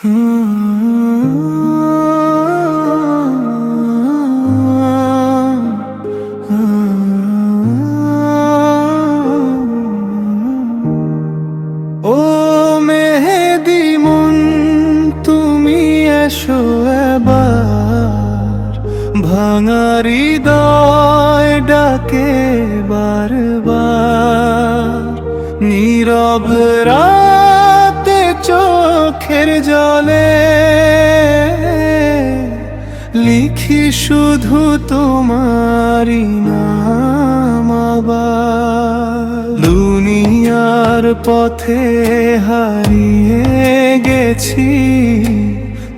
ও মেহেদি মন, তুমি এসো এবার, ভাঙা হৃদয় ডাকে বারবার। নীরব রাতে চোখের জলে লিখি শুধু তোমারি নাম আবার। দুনিয়ার পথে হারিয়ে গেছি,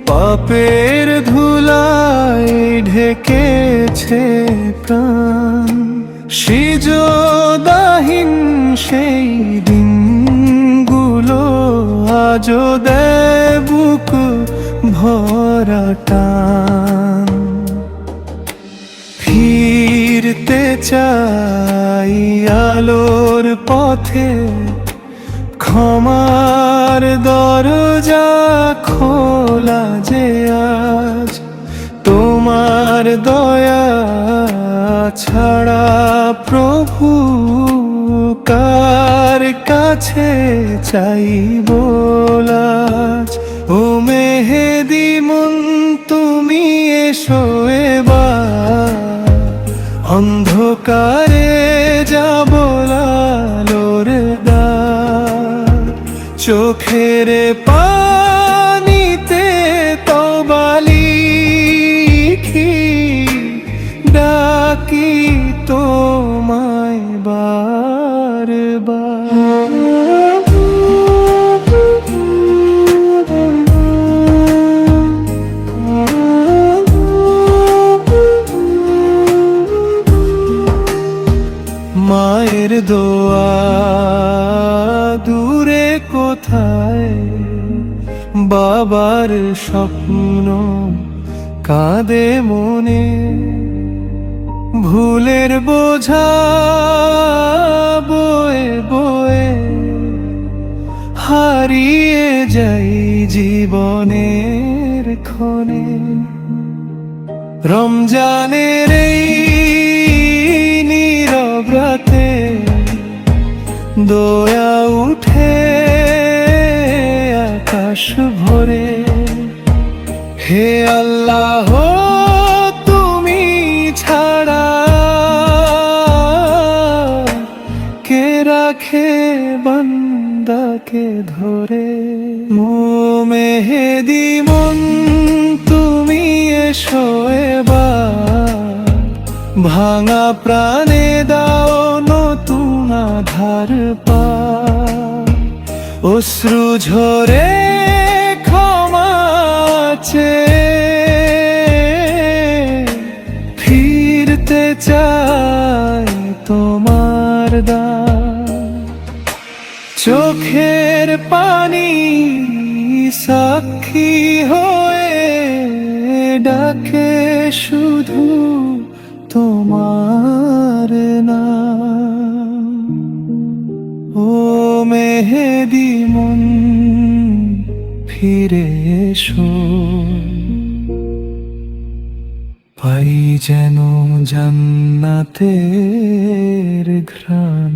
পাপের ধুলায় ঢেকেছে প্রাণ। সিজদাহীন সেই দিনগুলো আজও দেয় বুক ভরা টান। ফিরতে চাই আলোর পথে, ক্ষমার দরজা খোলা যে আজ। তোমার দয়া ছাড়া প্রভু কার কাছে চাইব লাজ। ও মেহেদি মন, তুমি এসো এবার, অন্ধকারে যাব আলোর দ্বার। চোখের পানিতে তওবা লিখি, ডাকি তোমায় বারবার। মায়ের দোয়া দূরে কোথায়, বাবার স্বপ্ন কাঁদে মনে। ভুলের বোঝা বয়ে বয়ে হারিয়ে যাই জীবনের ক্ষণে। রমজানের এই নীরব রাতে দয়া উঠে আকাশ ভরে। হে আল্লাহ, তুমি ছাড়া কে রাখে বান্দাকে ধরে। ও মেহেদি মন, তুমি এসো এবার, ভাঙা প্রাণে দাও নতুন আধার পার। অশ্রু ঝরে ক্ষমা চেয়ে ফিরতে চাই তোমার দ্বার। চোখের পানি সাক্ষী হয়ে ডাকে শুধু তোমার নাম। ও মেহেদি মন, ফিরে এসো, পাই যেন জান্নাতের ঘ্রাণ।